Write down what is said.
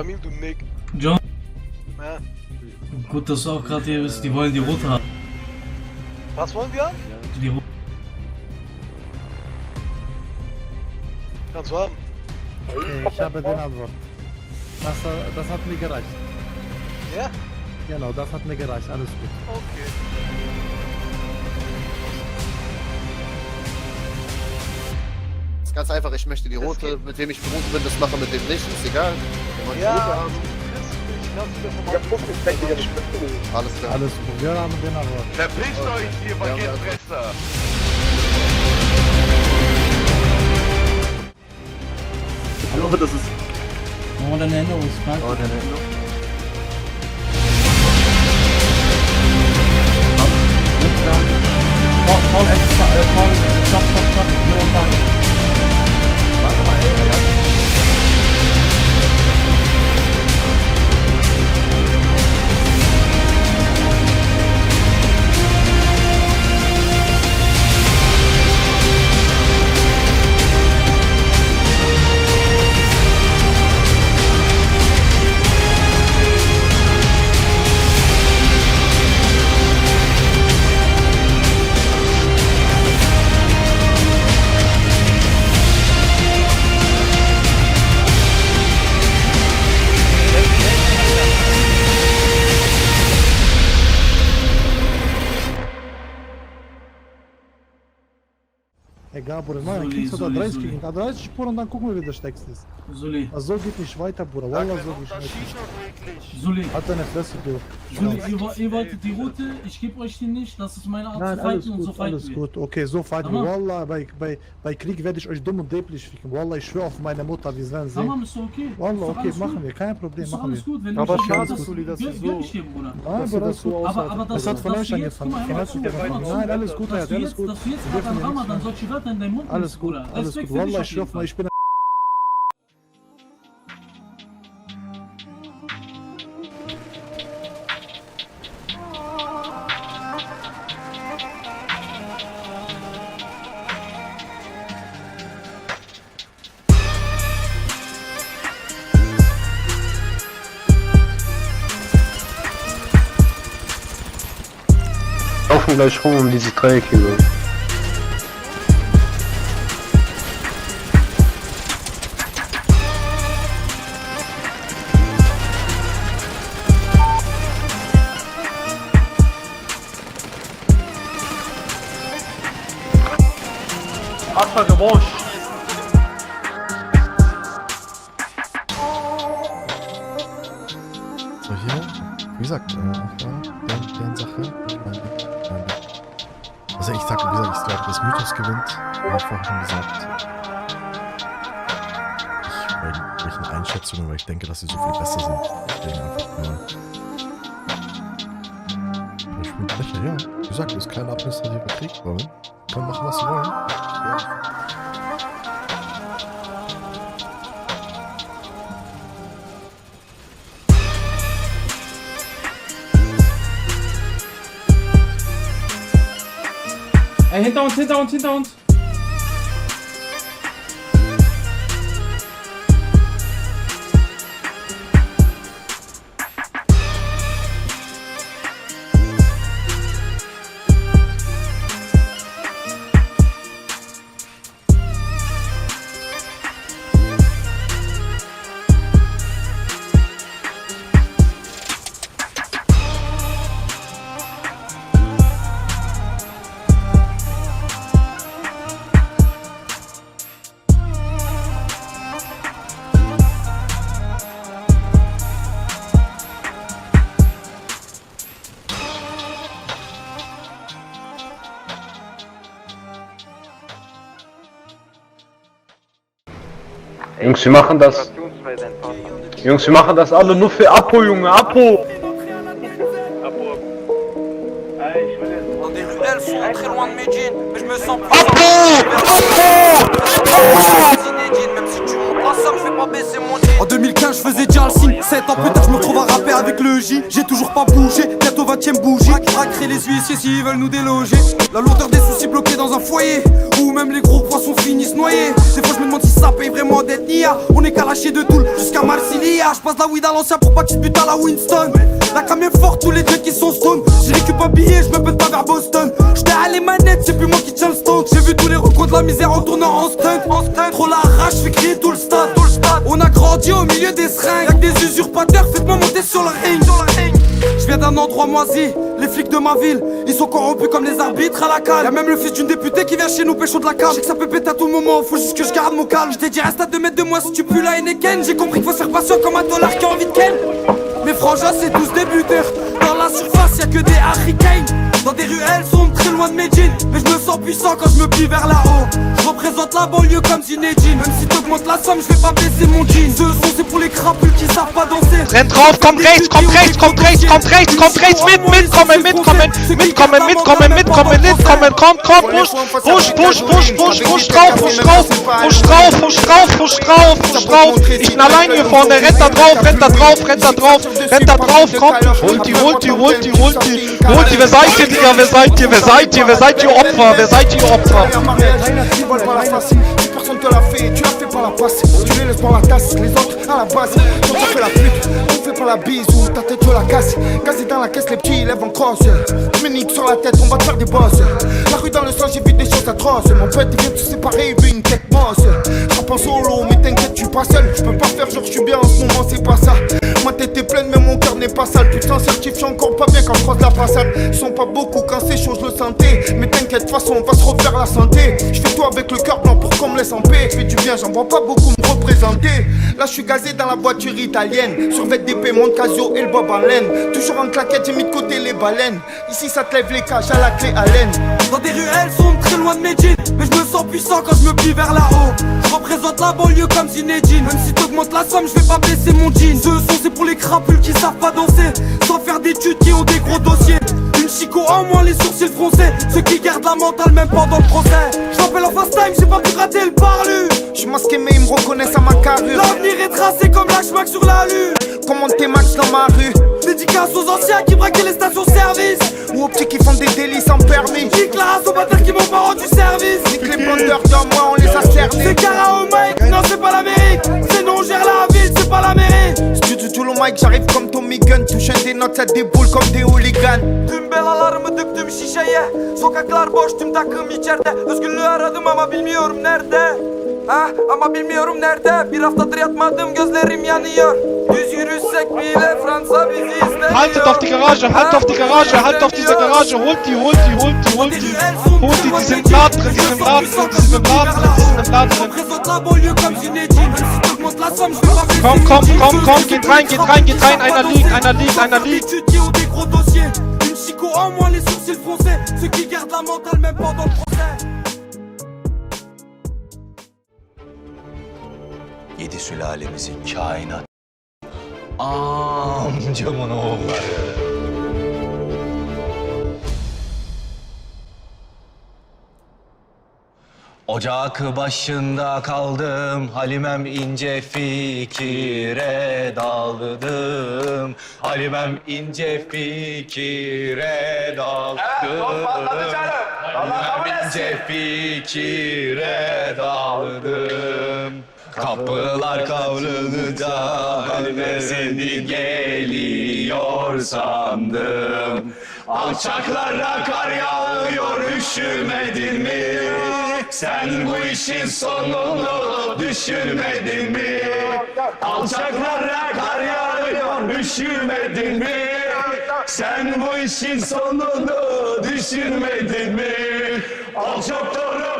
Ramil, du Nick. John, Ja. gut, dass du auch gerade hier bist, die wollen die rote haben. Was wollen wir? Die rote. Kannst du haben. Okay, ich habe den Antwort. Das hat mir gereicht. Ja? Genau, das hat mir gereicht. Alles gut. Okay. Das ist ganz einfach, ich möchte die rote, mit wem ich verbunden bin, das mache mit dem nicht, ist egal. Wir wollen die rote Ja, haben. ich lass wieder vom Alles klar. Alles gut. Wir haben den Antwort. Verpisst euch, ihr Baguette-Fresser! Hallo, das ist... Oh, deine Änderungsfrage. Oh, der Nendo. Egal, Bruder. Nein, Soli, kriegst du da Soli, 30 Soli. gegen 30 Spuren und dann gucken wir, wie der stärkste ist. Soli, Also so geht nicht weiter, Bruder. Wallah, so geht nicht. Soli, Hat deine Fresse, du. Soli, ihr wolltet die rote, ich gebe euch die nicht, das ist meine Art Nein, zu alles fighten und so gut, fighten alles wir. gut. Okay, so fighten wir. Tamam. Wallah, bei Krieg werde ich euch dumm und dämlich ficken. Wallah, ich schwöre auf meine Mutter, wir werden sehen. Tamam, ist doch okay. Wallah, Ist doch okay, alles machen gut. wir. Kein Problem, Ist doch machen wir. alles gut, wenn Aber du schade, das Soli, dass du gönn so- ich dir, Bruder. Nein, dass du Bruder, das ist so gut. Aber Das hat von dass euch du jetzt, guck angefangen. mal, Keiner hör hat mal mit zu, der hör mal zu. Nein, alles gut, Dass Hayat, du alles jetzt, gut. dass du jetzt Wir gerade dürfen am hier nichts Ramadan machen. solche Wörter in deinen Mund Alles nimmst, gut, Bruder. alles Respekt gut. für dich Wallah, auf ich jeden schwöre mal, Fall. ich bin... Laufen gleich rum um diese Dreiecke. Atma Bosch! So hier, wie gesagt, auch da, deren Sache. Also ich sag, wie gesagt, ich glaube, das Mythos gewinnt. Habe ich vorhin schon gesagt. Bei welchen Einschätzungen, weil ich denke, dass sie so viel besser sind. Deswegen einfach nur. Ich spiele Blecher, ja. Wie gesagt, das ist kein administrativer Krieg. Wollen? Können machen, was sie wollen. Ja. Ey, hinter uns, hinter uns, hinter uns! Jungs, wir machen das. Jungs, wir machen das alle nur für Apo, Junge, Apo! Dans des ruelles sont très loin de Medellin, mais je me sens plus même si tu montes la somme, je vais pas baisser mon jean. En 2015 je faisais déjà le signe, 7 ans plus tard je me retrouve à rapper avec le J. J'ai toujours pas bougé, bientôt 20ème bougie. Raquer les huissiers s'ils veulent nous déloger. La lourdeur des soucis bloqués dans un foyer, où même les gros poissons finissent noyés. Des fois je me demande si ça paye vraiment d'être Nia. On est qu'à lâcher de Toul jusqu'à Marsilia. J'passe la weed à l'ancien pour pas que tu te butes à la Winston. La cam est forte, tous les dieux qui sont stone. J'ai récupéré un billet, j'me bute pas vers Boston. J'étais à les manettes, c'est plus moi qui tiens le stand. J'ai vu tous les recours de la misère en tournant en stunt. Trop la rage, j'fais crier tout le stade. On a grandi au milieu des seringues. Y'a que des usurpateurs, faites-moi monter sur le ring. Je viens d'un endroit moisi, les flics de ma ville, ils sont corrompus comme les arbitres à la cale. Y'a même le fils d'une députée qui vient chez nous pécho de la cam. Je sais que ça peut péter à tout moment, faut juste que je garde mon calme. Je t'ai dit reste à 2 mètres de moi si tu pues la Heineken. J'ai compris qu'il faut se faire patient comme un dollar qui a envie de ken. Mes frangins c'est tous des buteurs, dans la surface y'a que des hurricanes. Dans des ruelles sombres très loin de Medellin. Mais je me sens puissant quand je me plie vers là-haut. Je représente la banlieue comme Zinedine. Même si t'augmentes la somme, je vais pas baisser mon jean. Ce son c'est pour les crapules qui savent pas danser. Renn drauf, kommt rechts, kommt rechts, kommt rechts, kommt rechts, kommt rechts, mitkommen, mitkommen, mitkommen, mitkommen, mitkommen, mitkommen, kommt, push drauf, push drauf, push drauf, push drauf, push drauf, push drauf. Ich bin allein hier vorne, rennt da drauf, rennt da drauf, rennt da drauf, rennt da drauf, kommt. Holt die, holt die, holt die, holt die, holt die, wer seid ihr, Digga, wer seid ihr, wer seid ihr, wer seid ihr Opfer, wer seid ihr Opfer? Personne te l'a fait, tu l'as fait par la passe. Tu les laisses dans la tasse, les autres à la base. Quand tu fais la pute, on fait pas la bise ou ta tête je la casse. Gazé dans la caisse, les petits ils lèvent en crosse. Tu me niques sur la tête, on va te faire des bosses. La rue dans le sang, j'ai vu des choses atroces. Mon pote il vient de se séparer, il veut une tête mosse. Je rappe en solo, mais t'inquiète, je suis pas seul. Je peux pas faire genre je suis bien en ce moment, c'est pas ça. Ma tête est pleine, mais mon cœur n'est pas sale. Putain, certifié encore pas bien quand je croise la façade. Ils sont pas beaucoup quand c'est chaud, je le sentais. Mais t'inquiète, de toute façon, on va se refaire la santé. Je fais tout avec le cœur blanc pour qu'on me laisse en paix. Je fais du bien, j'en vois pas beaucoup me représenter. Là, je suis gazé dans la voiture italienne. Sur VDP, mon Casio et le bob en laine. Toujours en claquette, j'ai mis de côté les baleines. Ici, ça te lève les cages à la clé à laine. Dans des ruelles sombres très loin de Medellin. Mais je me sens puissant quand je me plie vers là-haut. Je représente la banlieue comme Zinedine. Même si t'augmentes la somme, je vais pas baisser mon jean. Ce son c'est pour les crapules qui savent pas danser. Sans faire d'études qui ont des gros dossiers. Une chico en moins, les sourcils froncés. Ceux qui gardent la mentale même pendant le procès. J'appelle en fast time, j'ai pas pu rater le parlu. J'suis masqué mais ils me reconnaissent à ma carrure. L'avenir est tracé comme la schmack sur la lune. Commande tes max dans ma rue. Dédicace aux anciens qui braquaient les stations-service. Ou aux petits qui font des délits sans permis. Kick la race aux bâtards qui m'ont pas rendu service. Nique les bandeurs dans moi, on les a cernés. C'est Cara au mic, non c'est pas l'Amérique. C'est non, on gère la ville, c'est pas la mairie. Studio Julo Mike, j'arrive comme Tommy Gun. Touche un des notes, ça déboule comme des hooligans. Tüm belalarımı döktüm şişeye. Sokaklar boş, tüm takım içeride. Özgürlüğü aradım ama bilmiyorum nerede. Ama bilmiyorum nerede. Bir haftadır yatmadım, gözlerim yanıyor. Düz yürüsek bile Fransa bizi izlemiyor. Haltet auf die Garage, halt auf die Garage, halt auf diese Garage, holt die, holt die, holt die, holt die. Holt die, die sind im Laden drin, die sind im Laden drin, die sind im Laden drin, die sind im Laden drin. Komm, komm, komm, komm, geht rein, geht rein, geht rein, einer liegt, einer liegt, einer liegt. Une chico en moins, les sourcils froncés. Ceux qui gardent la mentale même pendant le procès. 7 sülalemizin kainat amcamın oğulları. Ocak başında kaldım, Halimem ince fikire daldım. Halimem ince fikire daldım. Halimem ince fikire daldım. Kapılar kavrulunca Halime seni geliyor sandım. Alçaklara kar yağıyor, üşümedin mi? Sen bu işin sonunu düşünmedin mi? Alçaklara kar yağıyor, üşümedin mi? Sen bu işin sonunu düşünmedin mi? Alçaklara